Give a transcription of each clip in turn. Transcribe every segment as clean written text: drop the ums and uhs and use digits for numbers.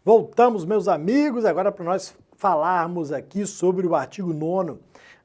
Voltamos, meus amigos, agora para nós falarmos aqui sobre o artigo 9º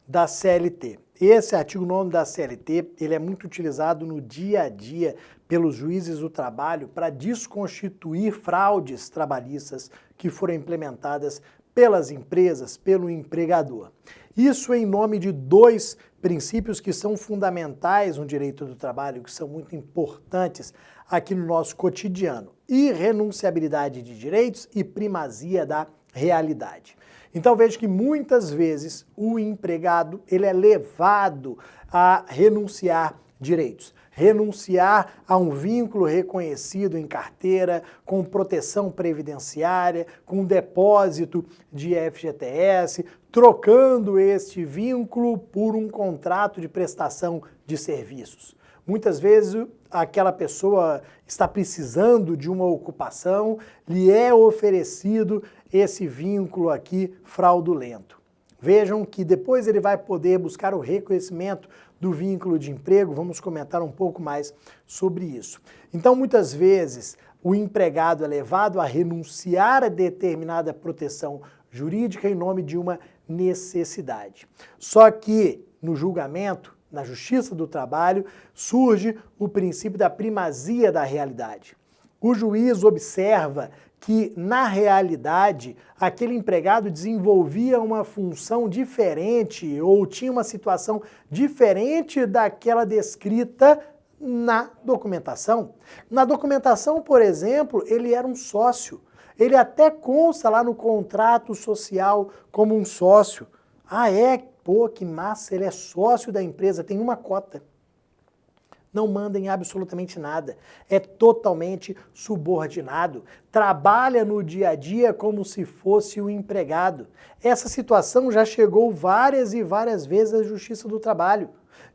da CLT. Esse artigo 9º da CLT, ele é muito utilizado no dia a dia pelos juízes do trabalho para desconstituir fraudes trabalhistas que foram implementadas pelas empresas, pelo empregador. Isso em nome de dois princípios que são fundamentais no direito do trabalho, que são muito importantes aqui no nosso cotidiano: irrenunciabilidade de direitos e primazia da realidade. Então veja que muitas vezes o empregado ele é levado a renunciar direitos, renunciar a um vínculo reconhecido em carteira, com proteção previdenciária, com depósito de FGTS, trocando este vínculo por um contrato de prestação de serviços. Muitas vezes aquela pessoa está precisando de uma ocupação, lhe é oferecido esse vínculo aqui fraudulento. Vejam que depois ele vai poder buscar o reconhecimento do vínculo de emprego, vamos comentar um pouco mais sobre isso. Então, muitas vezes, o empregado é levado a renunciar a determinada proteção jurídica em nome de uma necessidade. Só que, no julgamento, na Justiça do Trabalho, surge o princípio da primazia da realidade. O juiz observa que, na realidade, aquele empregado desenvolvia uma função diferente ou tinha uma situação diferente daquela descrita na documentação. Na documentação, por exemplo, ele era um sócio. Ele até consta lá no contrato social como um sócio. Ah, é? Pô, que massa, ele é sócio da empresa, tem uma cota. Não manda em absolutamente nada, é totalmente subordinado, trabalha no dia a dia como se fosse o empregado. Essa situação já chegou várias e várias vezes à Justiça do Trabalho.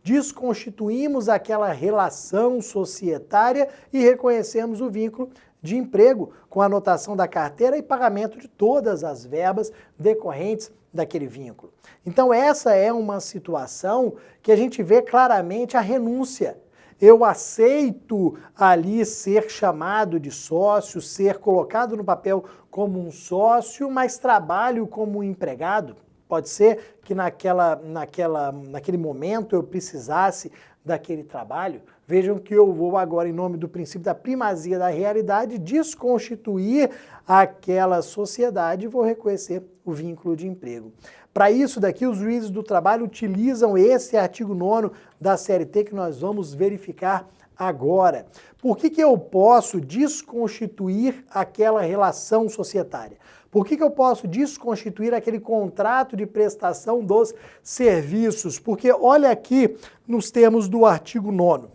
Desconstituímos aquela relação societária e reconhecemos o vínculo de emprego, com anotação da carteira e pagamento de todas as verbas decorrentes daquele vínculo. Então essa é uma situação que a gente vê claramente a renúncia. Eu aceito ali ser chamado de sócio, ser colocado no papel como um sócio, mas trabalho como um empregado. Pode ser que naquele momento eu precisasse daquele trabalho. Vejam que eu vou agora, em nome do princípio da primazia da realidade, desconstituir aquela sociedade e vou reconhecer o vínculo de emprego. Para isso daqui, os juízes do trabalho utilizam esse artigo 9º da CLT que nós vamos verificar agora. Por que eu posso desconstituir aquela relação societária? Por que eu posso desconstituir aquele contrato de prestação dos serviços? Porque olha aqui nos termos do artigo 9º.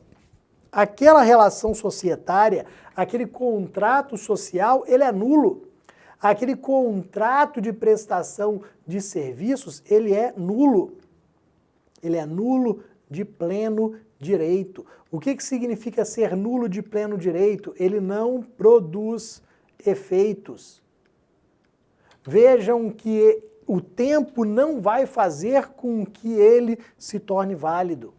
Aquela relação societária, aquele contrato social, ele é nulo. Aquele contrato de prestação de serviços, ele é nulo. Ele é nulo de pleno direito. O que significa ser nulo de pleno direito? Ele não produz efeitos. Vejam que o tempo não vai fazer com que ele se torne válido.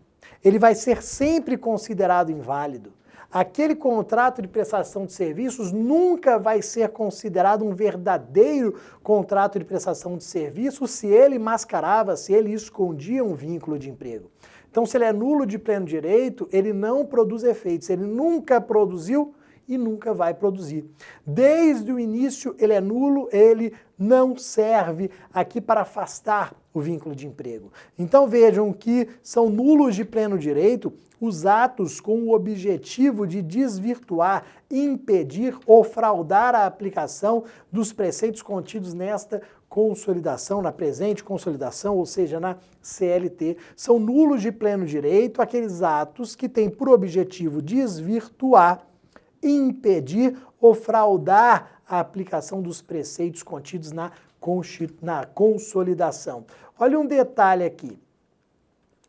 Ele vai ser sempre considerado inválido. Aquele contrato de prestação de serviços nunca vai ser considerado um verdadeiro contrato de prestação de serviços se ele mascarava, se ele escondia um vínculo de emprego. Então, se ele é nulo de pleno direito, ele não produz efeitos, ele nunca produziu e nunca vai produzir. Desde o início ele é nulo, ele não serve aqui para afastar o vínculo de emprego. Então vejam que são nulos de pleno direito os atos com o objetivo de desvirtuar, impedir ou fraudar a aplicação dos preceitos contidos nesta consolidação, na presente consolidação, ou seja, na CLT. São nulos de pleno direito aqueles atos que têm por objetivo desvirtuar, impedir ou fraudar a aplicação dos preceitos contidos na consolidação. Olha um detalhe aqui.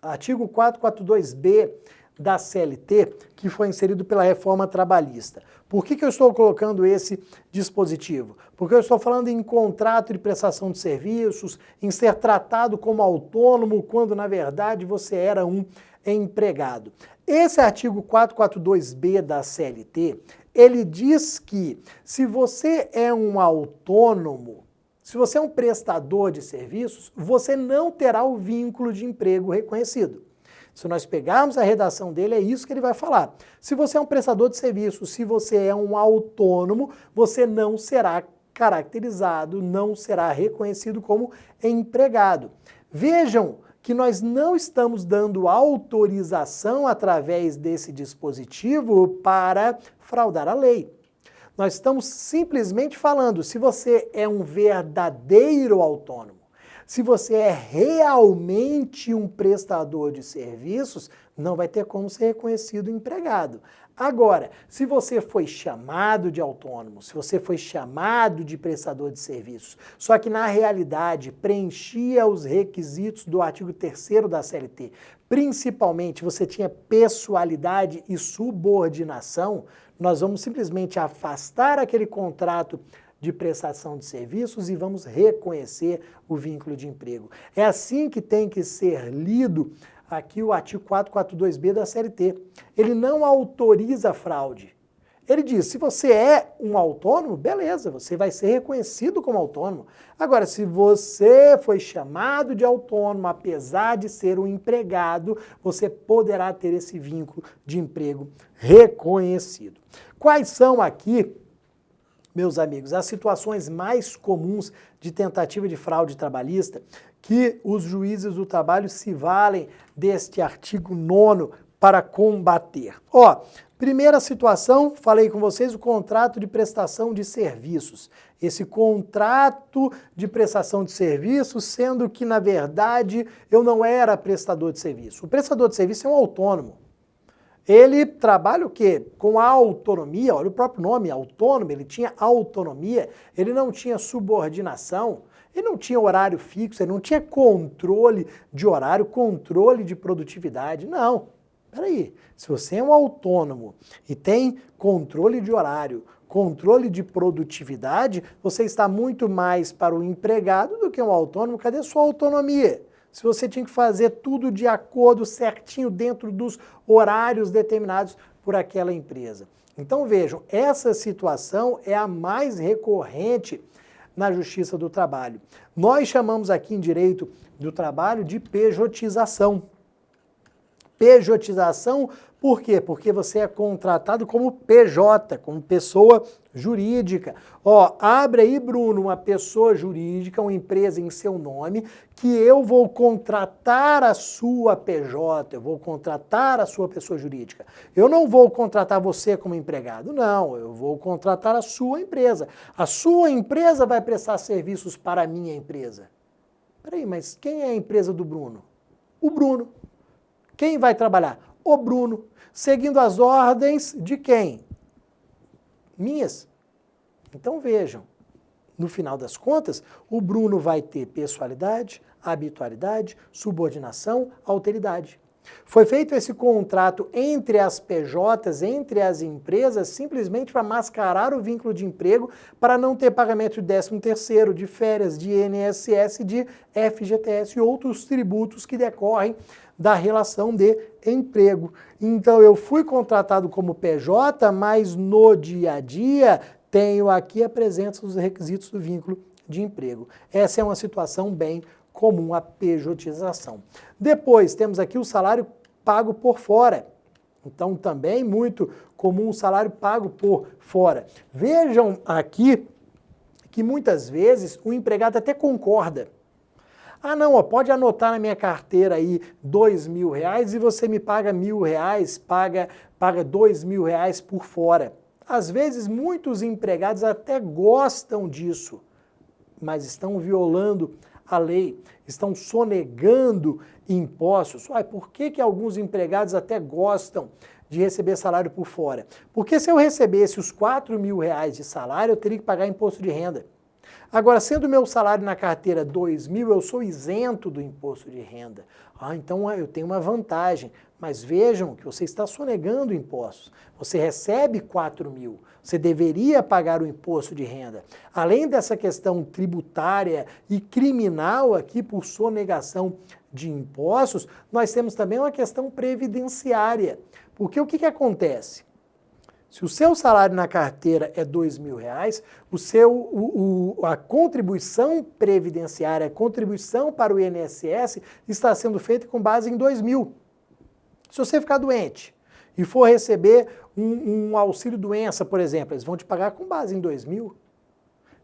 Artigo 442B da CLT, que foi inserido pela reforma trabalhista. Por que eu estou colocando esse dispositivo? Porque eu estou falando em contrato de prestação de serviços, em ser tratado como autônomo, quando na verdade você era um empregado. Esse artigo 442B da CLT, ele diz que se você é um autônomo, se você é um prestador de serviços, você não terá o vínculo de emprego reconhecido. Se nós pegarmos a redação dele, é isso que ele vai falar. Se você é um prestador de serviços, se você é um autônomo, você não será caracterizado, não será reconhecido como empregado. Vejam que nós não estamos dando autorização através desse dispositivo para fraudar a lei. Nós estamos simplesmente falando, se você é um verdadeiro autônomo, se você é realmente um prestador de serviços, não vai ter como ser reconhecido empregado. Agora, se você foi chamado de autônomo, se você foi chamado de prestador de serviços, só que na realidade preenchia os requisitos do artigo 3º da CLT, principalmente você tinha pessoalidade e subordinação, nós vamos simplesmente afastar aquele contrato de prestação de serviços e vamos reconhecer o vínculo de emprego. É assim que tem que ser lido aqui o artigo 442B da CLT. Ele não autoriza fraude. Ele diz, se você é um autônomo, beleza, você vai ser reconhecido como autônomo. Agora, se você foi chamado de autônomo, apesar de ser um empregado, você poderá ter esse vínculo de emprego reconhecido. Quais são aqui, meus amigos, as situações mais comuns de tentativa de fraude trabalhista que os juízes do trabalho se valem deste artigo 9º para combater? Ó, primeira situação, falei com vocês, o contrato de prestação de serviços. Esse contrato de prestação de serviços, sendo que, na verdade, eu não era prestador de serviço. O prestador de serviço é um autônomo. Ele trabalha o quê? Com a autonomia, olha o próprio nome, autônomo, ele tinha autonomia, ele não tinha subordinação, ele não tinha horário fixo, ele não tinha controle de horário, controle de produtividade, não. Peraí, se você é um autônomo e tem controle de horário, controle de produtividade, você está muito mais para o empregado do que um autônomo. Cadê sua autonomia? Se você tinha que fazer tudo de acordo certinho dentro dos horários determinados por aquela empresa. Então vejam, essa situação é a mais recorrente na Justiça do Trabalho. Nós chamamos aqui em Direito do Trabalho de pejotização. Pejotização, por quê? Porque você é contratado como PJ, como pessoa jurídica. Ó, abre aí, Bruno, uma pessoa jurídica, uma empresa em seu nome, que eu vou contratar a sua PJ, eu vou contratar a sua pessoa jurídica. Eu não vou contratar você como empregado, não, eu vou contratar a sua empresa. A sua empresa vai prestar serviços para a minha empresa. Peraí, mas quem é a empresa do Bruno? O Bruno. Quem vai trabalhar? O Bruno. Seguindo as ordens de quem? Minhas. Então vejam, no final das contas, o Bruno vai ter pessoalidade, habitualidade, subordinação, alteridade. Foi feito esse contrato entre as PJs, entre as empresas, simplesmente para mascarar o vínculo de emprego, para não ter pagamento de 13º, de férias, de INSS, de FGTS e outros tributos que decorrem da relação de emprego. Então eu fui contratado como PJ, mas no dia a dia tenho aqui a presença dos requisitos do vínculo de emprego. Essa é uma situação bem comum, a pejotização. Depois temos aqui o salário pago por fora. Então também muito comum o salário pago por fora. Vejam aqui que muitas vezes o empregado até concorda. Ah não, ó, pode anotar na minha carteira aí R$2.000 e você me paga R$1.000, paga R$2.000 por fora. Às vezes muitos empregados até gostam disso, mas estão violando a lei, estão sonegando impostos. Uai, por que alguns empregados até gostam de receber salário por fora? Porque se eu recebesse os R$4.000 de salário, eu teria que pagar imposto de renda. Agora, sendo meu salário na carteira R$2.000, eu sou isento do imposto de renda. Ah, então eu tenho uma vantagem. Mas vejam que você está sonegando impostos. Você recebe R$4.000, você deveria pagar o imposto de renda. Além dessa questão tributária e criminal aqui por sonegação de impostos, nós temos também uma questão previdenciária. Porque o que acontece? Se o seu salário na carteira é R$2.000, a contribuição previdenciária, a contribuição para o INSS está sendo feita com base em R$2.000. Se você ficar doente e for receber um auxílio-doença, por exemplo, eles vão te pagar com base em R$2.000.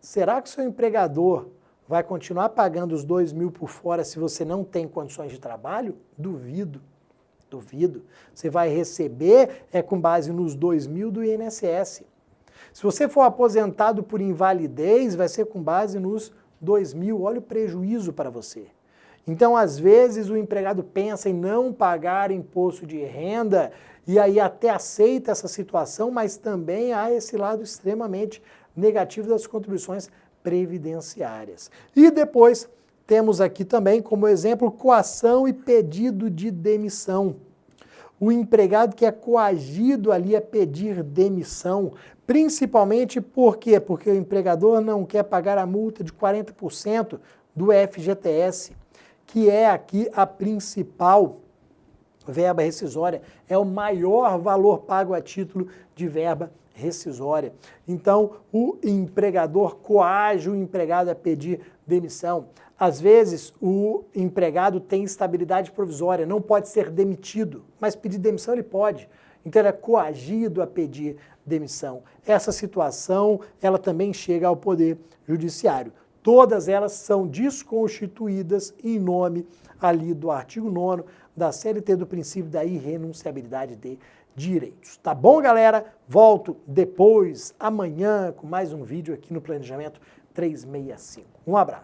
Será que o seu empregador vai continuar pagando os R$2.000 por fora se você não tem condições de trabalho? Duvido. Duvido. Você vai receber com base nos R$2.000 do INSS. Se você for aposentado por invalidez, vai ser com base nos R$2.000. Olha o prejuízo para você. Então, às vezes, o empregado pensa em não pagar imposto de renda e aí até aceita essa situação, mas também há esse lado extremamente negativo das contribuições previdenciárias. E depois temos aqui também como exemplo coação e pedido de demissão. O empregado que é coagido ali a pedir demissão, principalmente por quê? Porque o empregador não quer pagar a multa de 40% do FGTS, que é aqui a principal verba rescisória, é o maior valor pago a título de verba rescisória. Então, o empregador coage o empregado a pedir demissão. Às vezes, o empregado tem estabilidade provisória, não pode ser demitido, mas pedir demissão ele pode. Então, ele é coagido a pedir demissão. Essa situação, ela também chega ao Poder Judiciário. Todas elas são desconstituídas em nome ali do artigo 9º da CLT, do princípio da irrenunciabilidade de direitos. Tá bom, galera? Volto depois, amanhã, com mais um vídeo aqui no Planejamento 365. Um abraço.